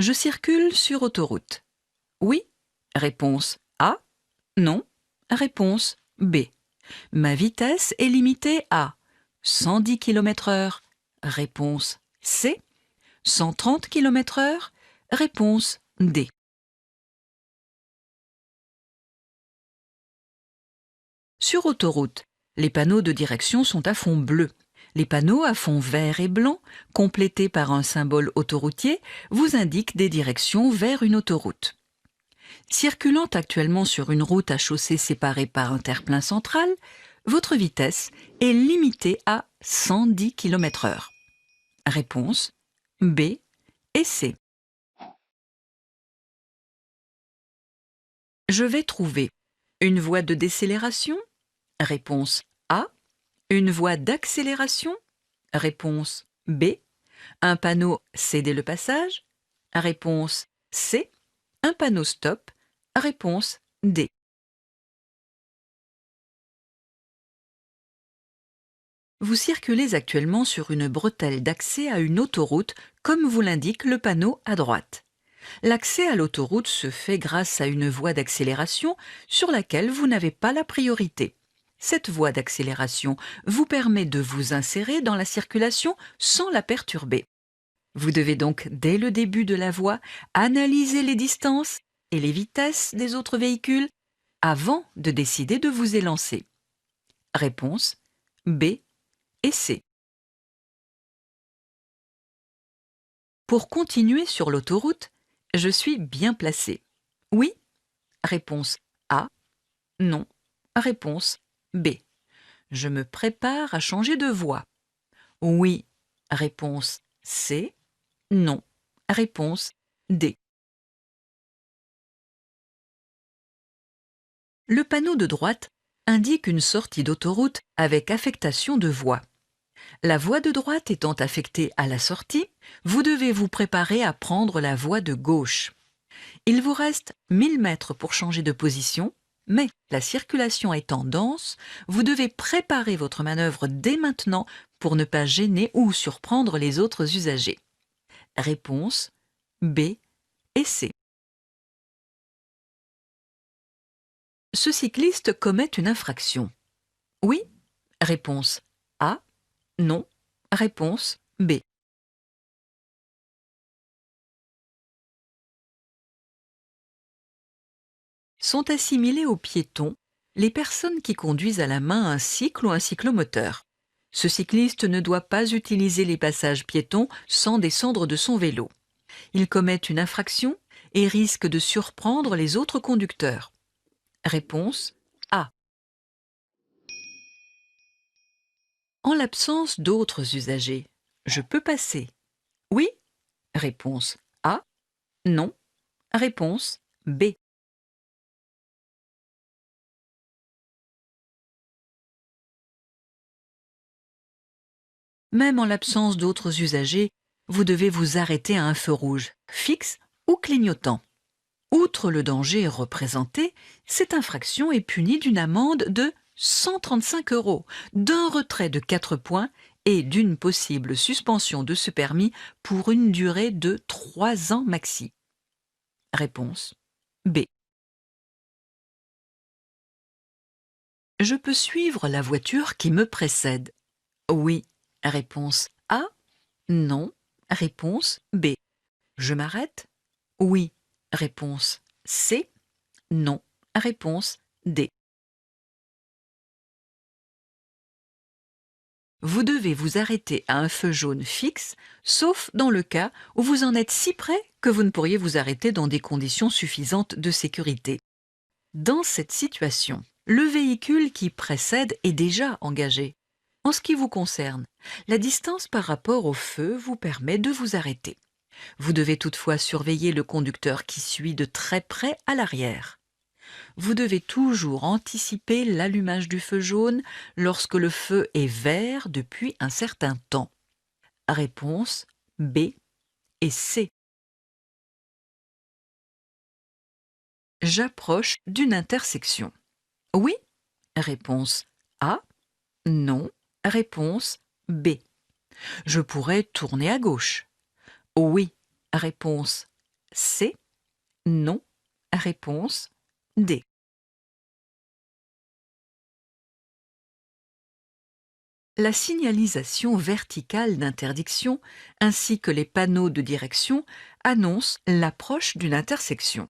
Je circule sur autoroute. Oui. Réponse A. Non. Réponse B. Ma vitesse est limitée à 110 km/h. Réponse C. 130 km/h. Réponse D. Sur autoroute, les panneaux de direction sont à fond bleu. Les panneaux à fond vert et blanc, complétés par un symbole autoroutier, vous indiquent des directions vers une autoroute. Circulant actuellement sur une route à chaussée séparée par un terre-plein central, votre vitesse est limitée à 110 km/h. Réponse B et C. Je vais trouver une voie de décélération. Réponse A. Une voie d'accélération. Réponse B. Un panneau céder le passage. Réponse C. Un panneau stop. Réponse D. Vous circulez actuellement sur une bretelle d'accès à une autoroute, comme vous l'indique le panneau à droite. L'accès à l'autoroute se fait grâce à une voie d'accélération sur laquelle vous n'avez pas la priorité. Cette voie d'accélération vous permet de vous insérer dans la circulation sans la perturber. Vous devez donc, dès le début de la voie, analyser les distances et les vitesses des autres véhicules avant de décider de vous élancer. Réponse B et C. Pour continuer sur l'autoroute, je suis bien placé. Oui. Réponse A. Non. Réponse B. Je me prépare à changer de voie. Oui. Réponse C. Non. Réponse D. Le panneau de droite indique une sortie d'autoroute avec affectation de voie. La voie de droite étant affectée à la sortie, vous devez vous préparer à prendre la voie de gauche. Il vous reste 1000 mètres pour changer de position, mais la circulation étant dense, vous devez préparer votre manœuvre dès maintenant pour ne pas gêner ou surprendre les autres usagers. Réponse B et C. Ce cycliste commet une infraction. Oui. Réponse A. Non. Réponse B. Sont assimilés aux piétons les personnes qui conduisent à la main un cycle ou un cyclomoteur. Ce cycliste ne doit pas utiliser les passages piétons sans descendre de son vélo. Il commet une infraction et risque de surprendre les autres conducteurs. Réponse A. En l'absence d'autres usagers, je peux passer. Oui. Réponse A. Non. Réponse B. Même en l'absence d'autres usagers, vous devez vous arrêter à un feu rouge, fixe ou clignotant. Outre le danger représenté, cette infraction est punie d'une amende de 135 €, d'un retrait de 4 points et d'une possible suspension de ce permis pour une durée de 3 ans maxi. Réponse B. Je peux suivre la voiture qui me précède. Oui. Réponse A. Non. Réponse B. Je m'arrête. Oui. Réponse C. Non. Réponse D. Vous devez vous arrêter à un feu jaune fixe, sauf dans le cas où vous en êtes si près que vous ne pourriez vous arrêter dans des conditions suffisantes de sécurité. Dans cette situation, le véhicule qui précède est déjà engagé. En ce qui vous concerne, la distance par rapport au feu vous permet de vous arrêter. Vous devez toutefois surveiller le conducteur qui suit de très près à l'arrière. Vous devez toujours anticiper l'allumage du feu jaune lorsque le feu est vert depuis un certain temps. Réponse B et C. J'approche d'une intersection. Oui. Réponse A. Non. Réponse B. Je pourrais tourner à gauche. Oui. Réponse C. Non. Réponse D. La signalisation verticale d'interdiction ainsi que les panneaux de direction annoncent l'approche d'une intersection.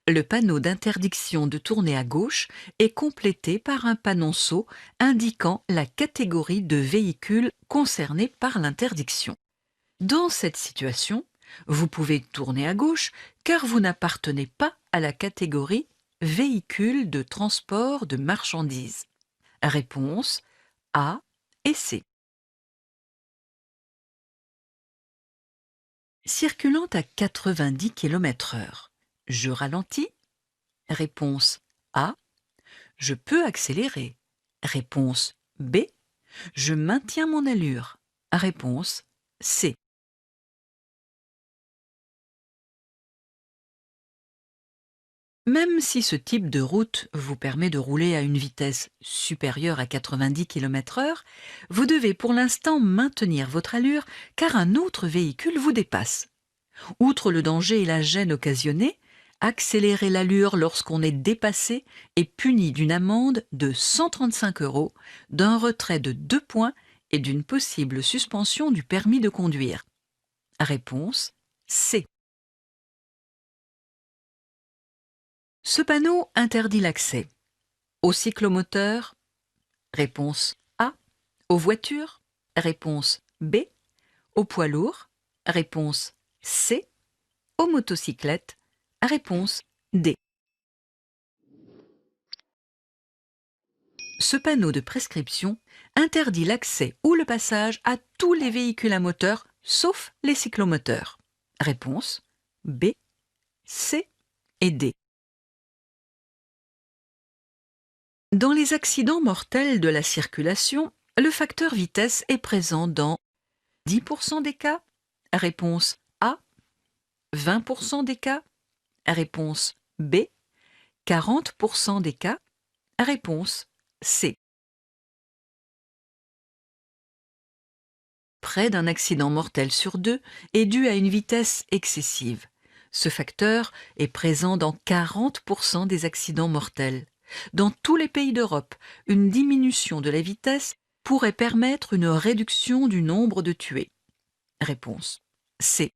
Le panneau d'interdiction de tourner à gauche est complété par un panonceau indiquant la catégorie de véhicules concernés par l'interdiction. Dans cette situation, vous pouvez tourner à gauche car vous n'appartenez pas à la catégorie véhicules de transport de marchandises. Réponse A et C. Circulant à 90 km/h, je ralentis. Réponse A. Je peux accélérer. Réponse B. Je maintiens mon allure. Réponse C. Même si ce type de route vous permet de rouler à une vitesse supérieure à 90 km/h, vous devez pour l'instant maintenir votre allure car un autre véhicule vous dépasse. Outre le danger et la gêne occasionnés, accélérer l'allure lorsqu'on est dépassé est puni d'une amende de 135 €, d'un retrait de 2 points et d'une possible suspension du permis de conduire. Réponse C. Ce panneau interdit l'accès aux cyclomoteurs. Réponse A. Aux voitures. Réponse B. Aux poids lourds. Réponse C. Aux motocyclettes. Réponse D. Ce panneau de prescription interdit l'accès ou le passage à tous les véhicules à moteur sauf les cyclomoteurs. Réponse B, C et D. Dans les accidents mortels de la circulation, le facteur vitesse est présent dans 10% des cas. Réponse A, 20% des cas. Réponse B, 40% des cas. Réponse C. Près d'un accident mortel sur 2 est dû à une vitesse excessive. Ce facteur est présent dans 40% des accidents mortels. Dans tous les pays d'Europe, une diminution de la vitesse pourrait permettre une réduction du nombre de tués. Réponse C.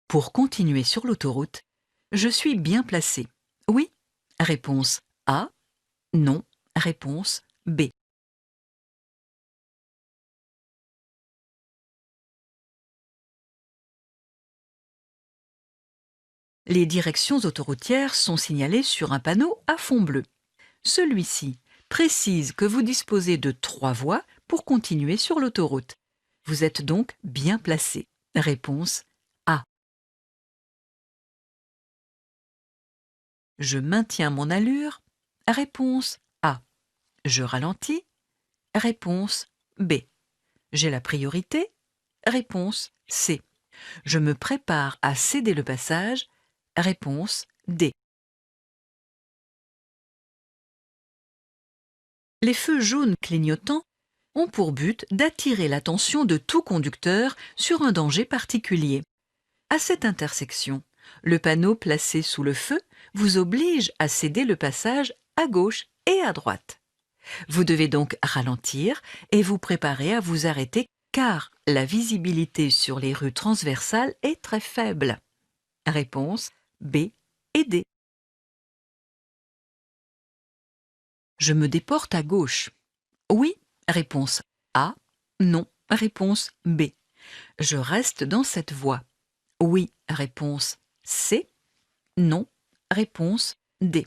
Pour continuer sur l'autoroute, je suis bien placé. Oui. Réponse A. Non. Réponse B. Les directions autoroutières sont signalées sur un panneau à fond bleu. Celui-ci précise que vous disposez de 3 voies pour continuer sur l'autoroute. Vous êtes donc bien placé. Réponse A. Je maintiens mon allure. Réponse A. Je ralentis. Réponse B. J'ai la priorité. Réponse C. Je me prépare à céder le passage. Réponse D. Les feux jaunes clignotants ont pour but d'attirer l'attention de tout conducteur sur un danger particulier. À cette intersection, le panneau placé sous le feu vous oblige à céder le passage à gauche et à droite. Vous devez donc ralentir et vous préparer à vous arrêter car la visibilité sur les rues transversales est très faible. Réponse B et D. Je me déporte à gauche. Oui. Réponse A. Non. Réponse B. Je reste dans cette voie. Oui. Réponse C. Non. Réponse D.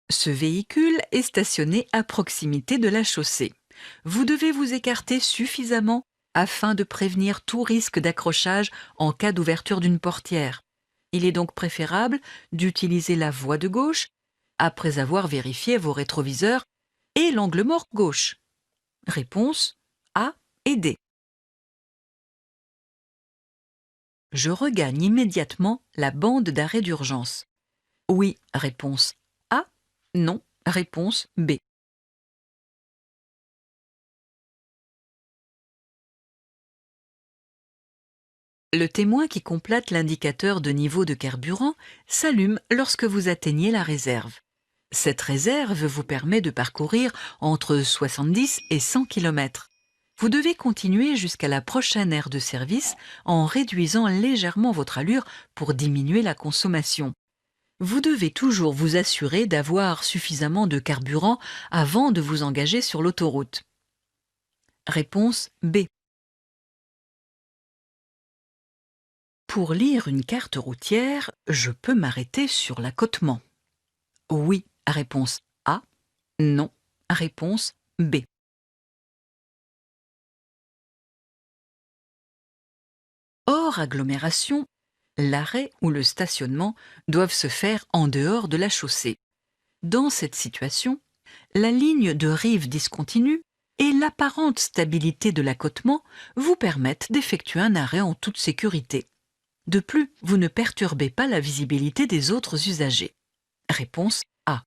Ce véhicule est stationné à proximité de la chaussée. Vous devez vous écarter suffisamment afin de prévenir tout risque d'accrochage en cas d'ouverture d'une portière. Il est donc préférable d'utiliser la voie de gauche après avoir vérifié vos rétroviseurs et l'angle mort gauche. Réponse A et D. Je regagne immédiatement la bande d'arrêt d'urgence. Oui. Réponse A. Non. Réponse B. Le témoin qui complète l'indicateur de niveau de carburant s'allume lorsque vous atteignez la réserve. Cette réserve vous permet de parcourir entre 70 et 100 km. Vous devez continuer jusqu'à la prochaine aire de service en réduisant légèrement votre allure pour diminuer la consommation. Vous devez toujours vous assurer d'avoir suffisamment de carburant avant de vous engager sur l'autoroute. Réponse B. Pour lire une carte routière, je peux m'arrêter sur l'accotement. Oui, réponse A. Non, réponse B. Hors agglomération, l'arrêt ou le stationnement doivent se faire en dehors de la chaussée. Dans cette situation, la ligne de rive discontinue et l'apparente stabilité de l'accotement vous permettent d'effectuer un arrêt en toute sécurité. De plus, vous ne perturbez pas la visibilité des autres usagers. Réponse A.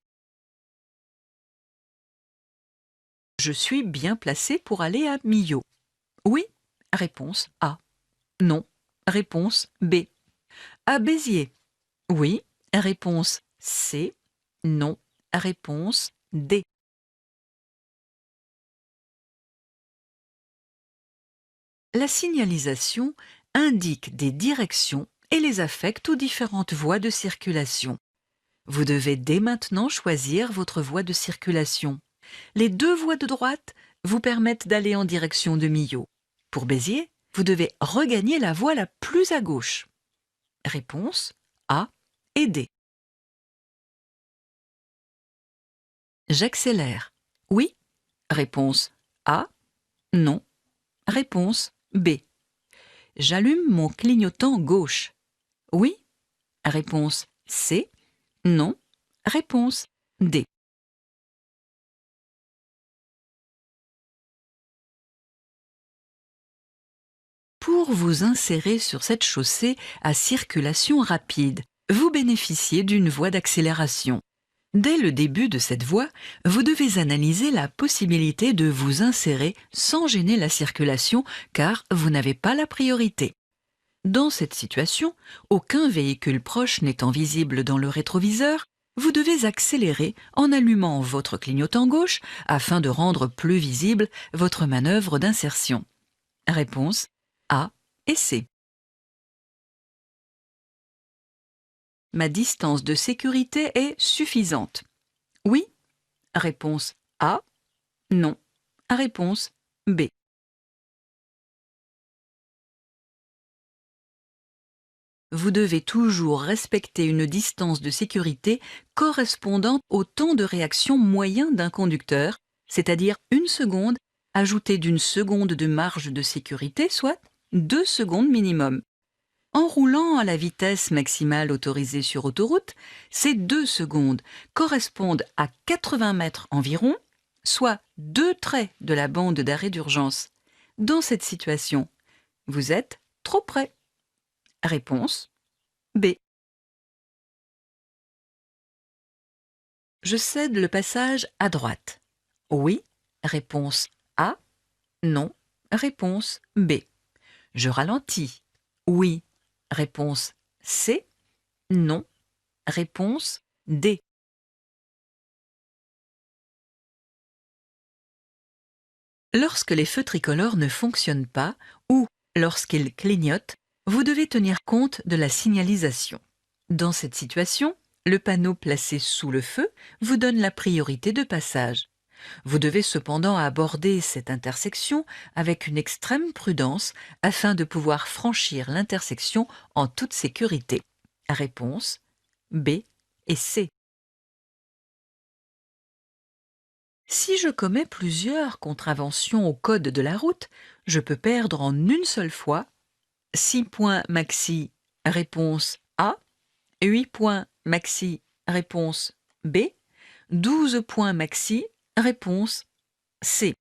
Je suis bien placé pour aller à Millau. Oui, réponse A. Non, réponse B. À Béziers. Oui, réponse C. Non, réponse D. La signalisation indique des directions et les affecte aux différentes voies de circulation. Vous devez dès maintenant choisir votre voie de circulation. Les deux voies de droite vous permettent d'aller en direction de Millau. Pour Béziers, vous devez regagner la voie la plus à gauche. Réponse A et D. J'accélère. Oui. Réponse A. Non. Réponse B. J'allume mon clignotant gauche. Oui. Réponse C. Non. Réponse D. Pour vous insérer sur cette chaussée à circulation rapide, vous bénéficiez d'une voie d'accélération. Dès le début de cette voie, vous devez analyser la possibilité de vous insérer sans gêner la circulation car vous n'avez pas la priorité. Dans cette situation, aucun véhicule proche n'étant visible dans le rétroviseur, vous devez accélérer en allumant votre clignotant gauche afin de rendre plus visible votre manœuvre d'insertion. Réponse A et C. Ma distance de sécurité est suffisante. Oui. Réponse A. Non. Réponse B. Vous devez toujours respecter une distance de sécurité correspondant au temps de réaction moyen d'un conducteur, c'est-à-dire 1 seconde ajoutée d'une seconde de marge de sécurité, soit 2 secondes minimum. En roulant à la vitesse maximale autorisée sur autoroute, ces 2 secondes correspondent à 80 mètres environ, soit 2 traits de la bande d'arrêt d'urgence. Dans cette situation, vous êtes trop près. Réponse B. Je cède le passage à droite. Oui. Réponse A. Non. Réponse B. Je ralentis. Oui. Réponse C. Non. Réponse D. Lorsque les feux tricolores ne fonctionnent pas ou lorsqu'ils clignotent, vous devez tenir compte de la signalisation. Dans cette situation, le panneau placé sous le feu vous donne la priorité de passage. Vous devez cependant aborder cette intersection avec une extrême prudence afin de pouvoir franchir l'intersection en toute sécurité. Réponse B et C. Si je commets plusieurs contraventions au code de la route, je peux perdre en une seule fois 6 points maxi, réponse A, 8 points maxi, réponse B, 12 points maxi, réponse C.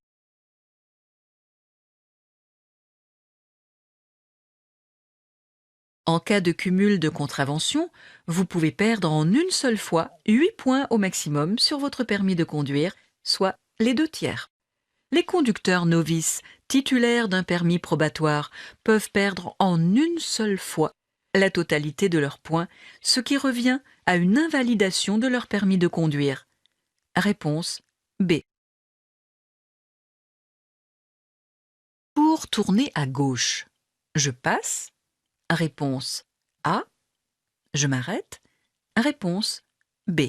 En cas de cumul de contraventions, vous pouvez perdre en une seule fois 8 points au maximum sur votre permis de conduire, soit les 2 tiers. Les conducteurs novices, titulaires d'un permis probatoire, peuvent perdre en une seule fois la totalité de leurs points, ce qui revient à une invalidation de leur permis de conduire. Réponse B. Pour tourner à gauche, je passe. Réponse A. Je m'arrête. Réponse B.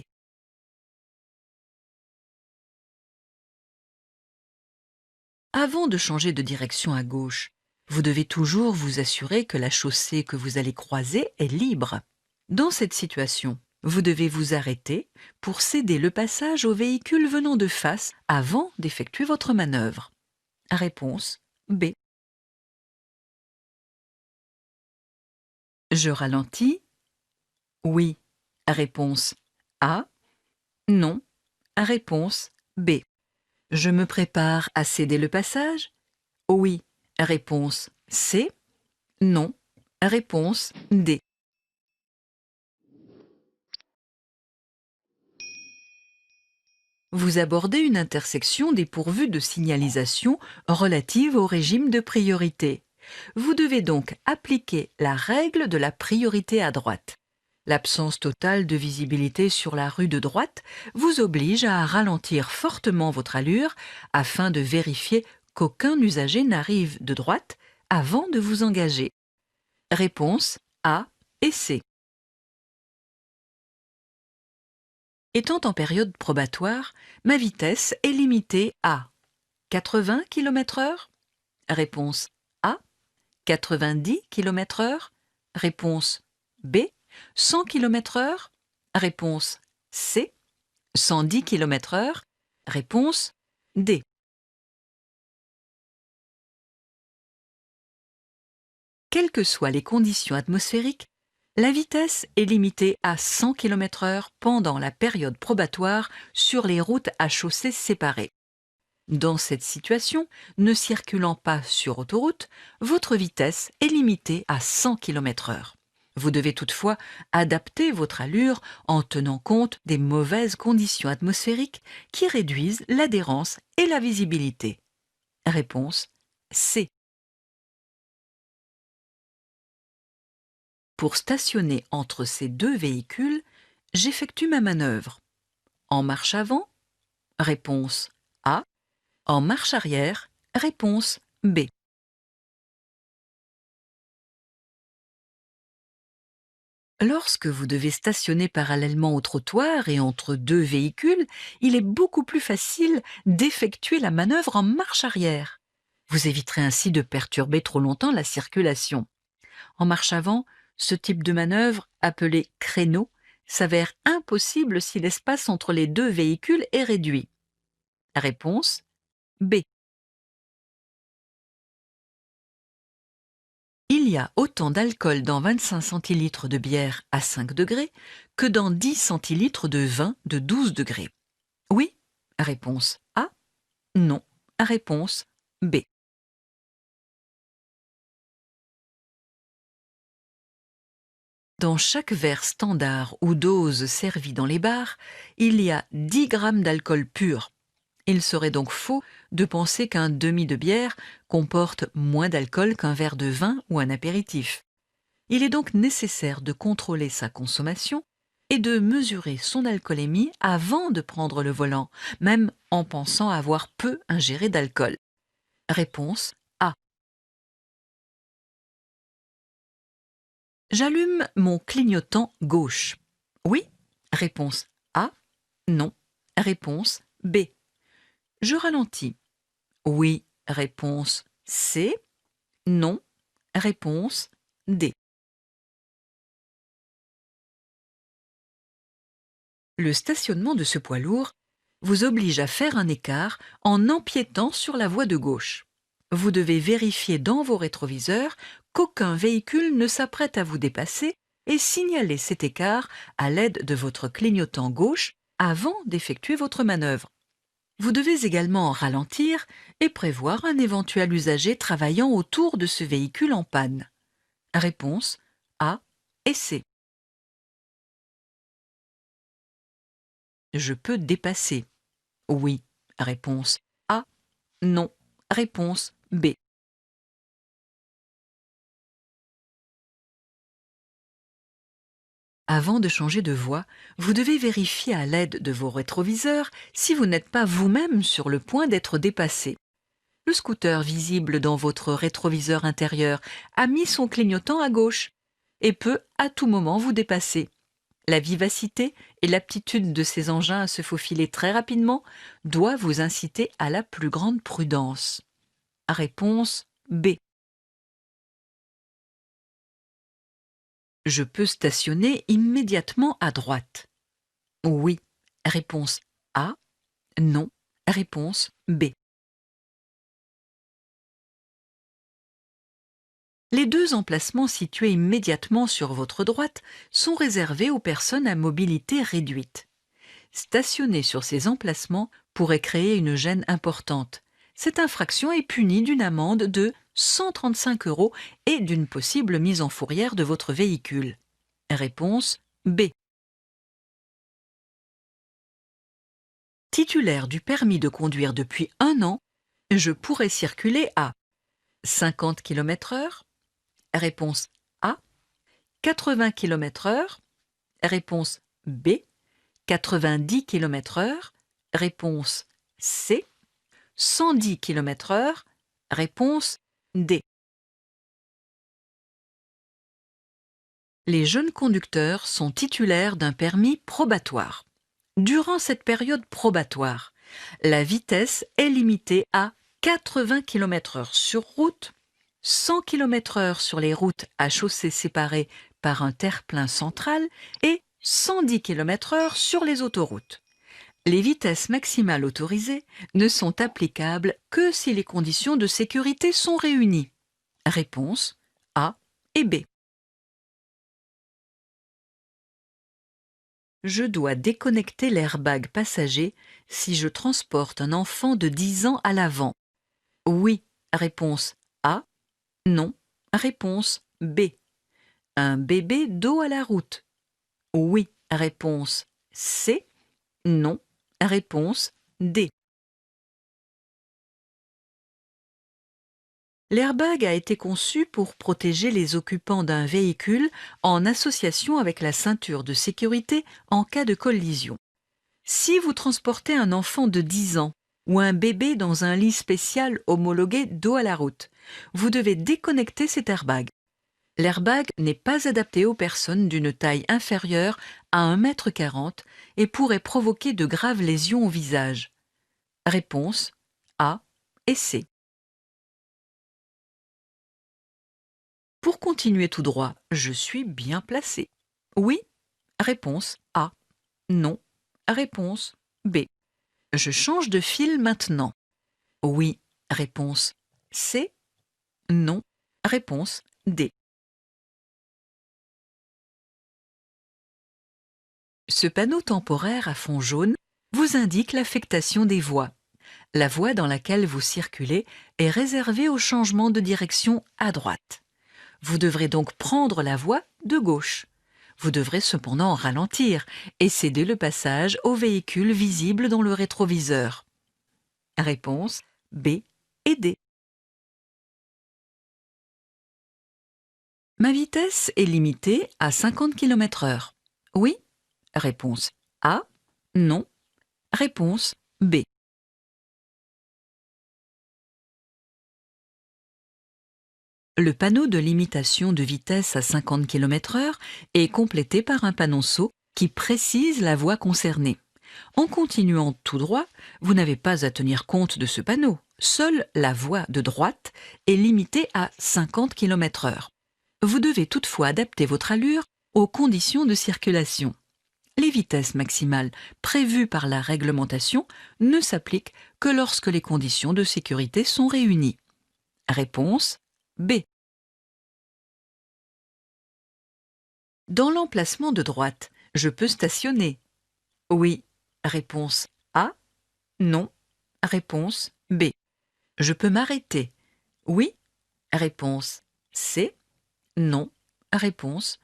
Avant de changer de direction à gauche, vous devez toujours vous assurer que la chaussée que vous allez croiser est libre. Dans cette situation, vous devez vous arrêter pour céder le passage aux véhicules venant de face avant d'effectuer votre manœuvre. Réponse B. Je ralentis. Oui. Réponse A. Non. Réponse B. Je me prépare à céder le passage. Oui. Réponse C. Non. Réponse D. Vous abordez une intersection dépourvue de signalisation relative au régime de priorité. Vous devez donc appliquer la règle de la priorité à droite. L'absence totale de visibilité sur la rue de droite vous oblige à ralentir fortement votre allure afin de vérifier qu'aucun usager n'arrive de droite avant de vous engager. Réponse A et C. Étant en période probatoire, ma vitesse est limitée à 80 km/h. Réponse A. 90 km/h. Réponse B. 100 km/h. Réponse C. 110 km/h. Réponse D. Quelles que soient les conditions atmosphériques, la vitesse est limitée à 100 km/h pendant la période probatoire sur les routes à chaussées séparées. Dans cette situation, ne circulant pas sur autoroute, votre vitesse est limitée à 100 km/h. Vous devez toutefois adapter votre allure en tenant compte des mauvaises conditions atmosphériques qui réduisent l'adhérence et la visibilité. Réponse C. Pour stationner entre ces deux véhicules, j'effectue ma manœuvre. En marche avant? Réponse A. En marche arrière? Réponse B. Lorsque vous devez stationner parallèlement au trottoir et entre deux véhicules, il est beaucoup plus facile d'effectuer la manœuvre en marche arrière. Vous éviterez ainsi de perturber trop longtemps la circulation. En marche avant, ce type de manœuvre, appelé créneau, s'avère impossible si l'espace entre les deux véhicules est réduit. Réponse B. Il y a autant d'alcool dans 25 centilitres de bière à 5 degrés que dans 10 centilitres de vin de 12 degrés. Oui? Réponse A. Non. Réponse B. Dans chaque verre standard ou dose servie dans les bars, il y a 10 grammes d'alcool pur. Il serait donc faux de penser qu'un demi de bière comporte moins d'alcool qu'un verre de vin ou un apéritif. Il est donc nécessaire de contrôler sa consommation et de mesurer son alcoolémie avant de prendre le volant, même en pensant avoir peu ingéré d'alcool. Réponse A. J'allume mon clignotant gauche. Oui? Réponse A. Non. Réponse B. Je ralentis. Oui. Réponse C. Non. Réponse D. Le stationnement de ce poids lourd vous oblige à faire un écart en empiétant sur la voie de gauche. Vous devez vérifier dans vos rétroviseurs qu'aucun véhicule ne s'apprête à vous dépasser et signaler cet écart à l'aide de votre clignotant gauche avant d'effectuer votre manœuvre. Vous devez également ralentir et prévoir un éventuel usager travaillant autour de ce véhicule en panne. Réponse A et C. Je peux dépasser. Oui. Réponse A. non. Réponse B. Avant de changer de voie, vous devez vérifier à l'aide de vos rétroviseurs si vous n'êtes pas vous-même sur le point d'être dépassé. Le scooter visible dans votre rétroviseur intérieur a mis son clignotant à gauche et peut à tout moment vous dépasser. La vivacité et l'aptitude de ces engins à se faufiler très rapidement doivent vous inciter à la plus grande prudence. Réponse B. Je peux stationner immédiatement à droite. Oui. Réponse A. Non. Réponse B. Les deux emplacements situés immédiatement sur votre droite sont réservés aux personnes à mobilité réduite. Stationner sur ces emplacements pourrait créer une gêne importante. Cette infraction est punie d'une amende de 135 € et d'une possible mise en fourrière de votre véhicule. Réponse B. Titulaire du permis de conduire depuis 1 an, je pourrais circuler à 50 km/h. Réponse A. 80 km/h. Réponse B. 90 km/h. Réponse C. 110 km/h. Réponse D. Les jeunes conducteurs sont titulaires d'un permis probatoire. Durant cette période probatoire, la vitesse est limitée à 80 km/h sur route, 100 km/h sur les routes à chaussées séparées par un terre-plein central et 110 km/h sur les autoroutes. Les vitesses maximales autorisées ne sont applicables que si les conditions de sécurité sont réunies. Réponse A et B. Je dois déconnecter l'airbag passager si je transporte un enfant de 10 ans à l'avant. Oui. Réponse A. Non. Réponse B. Un bébé dos à la route. Oui. Réponse C. Non. Réponse D. L'airbag a été conçu pour protéger les occupants d'un véhicule en association avec la ceinture de sécurité en cas de collision. Si vous transportez un enfant de 10 ans ou un bébé dans un lit spécial homologué dos à la route, vous devez déconnecter cet airbag. L'airbag n'est pas adapté aux personnes d'une taille inférieure à 1,40 m et pourrait provoquer de graves lésions au visage. Réponse A et C. Pour continuer tout droit, je suis bien placé. Oui. Réponse A. Non. Réponse B. Je change de fil maintenant. Oui. Réponse C. Non. Réponse D. Ce panneau temporaire à fond jaune vous indique l'affectation des voies. La voie dans laquelle vous circulez est réservée au changement de direction à droite. Vous devrez donc prendre la voie de gauche. Vous devrez cependant ralentir et céder le passage aux véhicules visibles dans le rétroviseur. Réponse B et D. Ma vitesse est limitée à 50 km/h. Oui. Réponse A. Non. Réponse B. Le panneau de limitation de vitesse à 50 km/h est complété par un panonceau qui précise la voie concernée. En continuant tout droit, vous n'avez pas à tenir compte de ce panneau. Seule la voie de droite est limitée à 50 km/h. Vous devez toutefois adapter votre allure aux conditions de circulation. Les vitesses maximales prévues par la réglementation ne s'appliquent que lorsque les conditions de sécurité sont réunies. Réponse B. Dans l'emplacement de droite, je peux stationner. Oui. Réponse A. Non. Réponse B. Je peux m'arrêter. Oui. Réponse C. Non. Réponse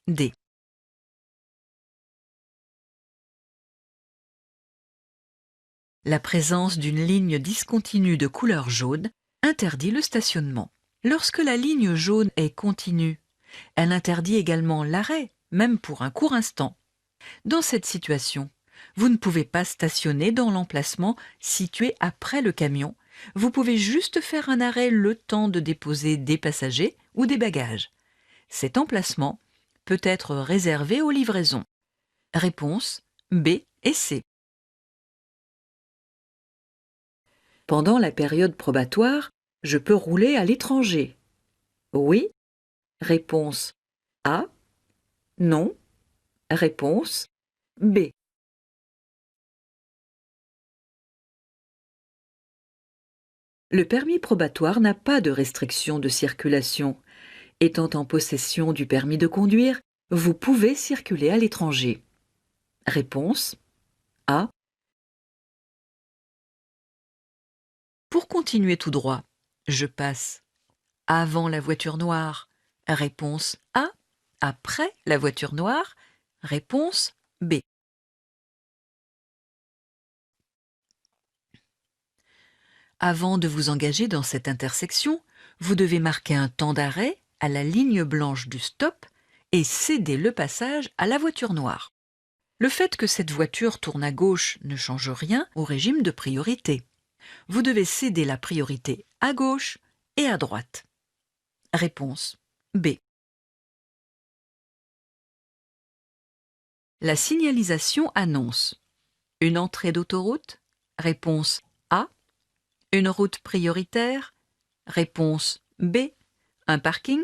D. La présence d'une ligne discontinue de couleur jaune interdit le stationnement. Lorsque la ligne jaune est continue, elle interdit également l'arrêt, même pour un court instant. Dans cette situation, vous ne pouvez pas stationner dans l'emplacement situé après le camion. Vous pouvez juste faire un arrêt le temps de déposer des passagers ou des bagages. Cet emplacement peut être réservé aux livraisons. Réponse B et C. Pendant la période probatoire, je peux rouler à l'étranger. Oui. Réponse A. Non. Réponse B. Le permis probatoire n'a pas de restriction de circulation. Étant en possession du permis de conduire, vous pouvez circuler à l'étranger. Réponse A. Pour continuer tout droit, je passe avant la voiture noire. Réponse A. Après la voiture noire. Réponse B. Avant de vous engager dans cette intersection, vous devez marquer un temps d'arrêt à la ligne blanche du stop et céder le passage à la voiture noire. Le fait que cette voiture tourne à gauche ne change rien au régime de priorité. Vous devez céder la priorité à gauche et à droite. Réponse B. La signalisation annonce une entrée d'autoroute. Réponse A. Une route prioritaire. Réponse B. Un parking.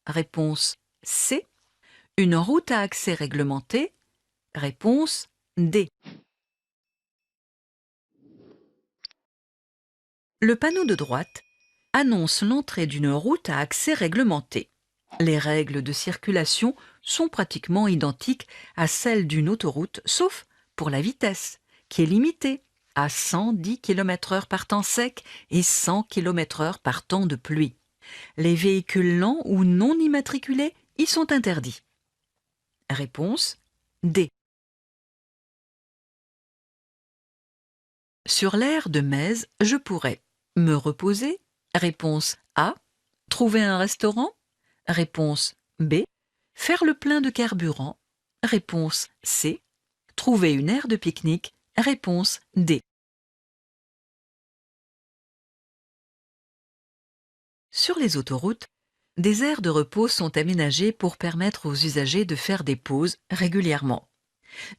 Réponse C. Une route à accès réglementé. Réponse D. Le panneau de droite annonce l'entrée d'une route à accès réglementé. Les règles de circulation sont pratiquement identiques à celles d'une autoroute, sauf pour la vitesse, qui est limitée à 110 km/h par temps sec et 100 km/h par temps de pluie. Les véhicules lents ou non immatriculés y sont interdits. Réponse D. Sur l'aire de Metz, je pourrais me reposer. Réponse A. Trouver un restaurant. Réponse B. Faire le plein de carburant. Réponse C. Trouver une aire de pique-nique. Réponse D. Sur les autoroutes, des aires de repos sont aménagées pour permettre aux usagers de faire des pauses régulièrement.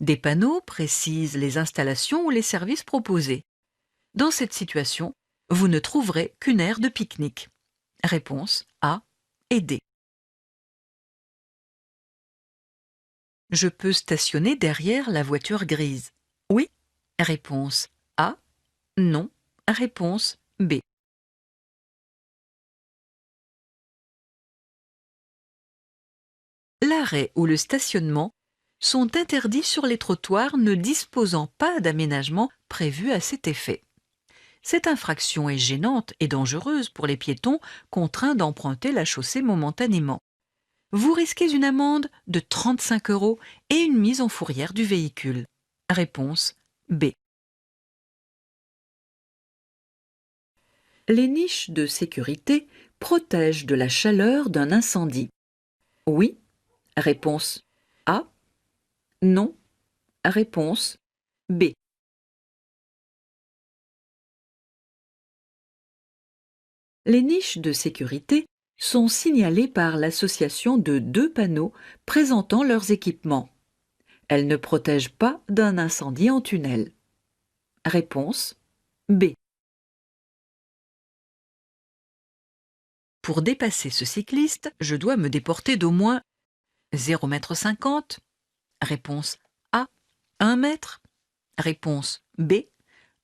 Des panneaux précisent les installations ou les services proposés. Dans cette situation, vous ne trouverez qu'une aire de pique-nique. Réponse A et D. Je peux stationner derrière la voiture grise. Oui. Réponse A. Non. Réponse B. L'arrêt ou le stationnement sont interdits sur les trottoirs ne disposant pas d'aménagement prévu à cet effet. Cette infraction est gênante et dangereuse pour les piétons contraints d'emprunter la chaussée momentanément. Vous risquez une amende de 35 € et une mise en fourrière du véhicule. Réponse B. Les niches de sécurité protègent de la chaleur d'un incendie. Oui. Réponse A. Non. Réponse B. Les niches de sécurité sont signalées par l'association de 2 panneaux présentant leurs équipements. Elles ne protègent pas d'un incendie en tunnel. Réponse B. Pour dépasser ce cycliste, je dois me déporter d'au moins 0,50 m. Réponse A. 1 m. Réponse B.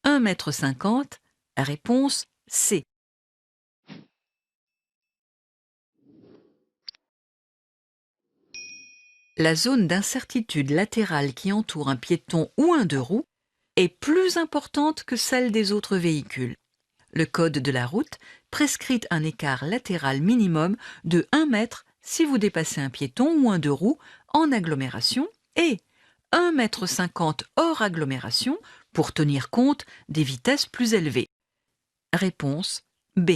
1,50 m. Réponse C. La zone d'incertitude latérale qui entoure un piéton ou un deux-roues est plus importante que celle des autres véhicules. Le code de la route prescrit un écart latéral minimum de 1 m si vous dépassez un piéton ou un deux-roues en agglomération et 1,50 m hors agglomération pour tenir compte des vitesses plus élevées. Réponse B.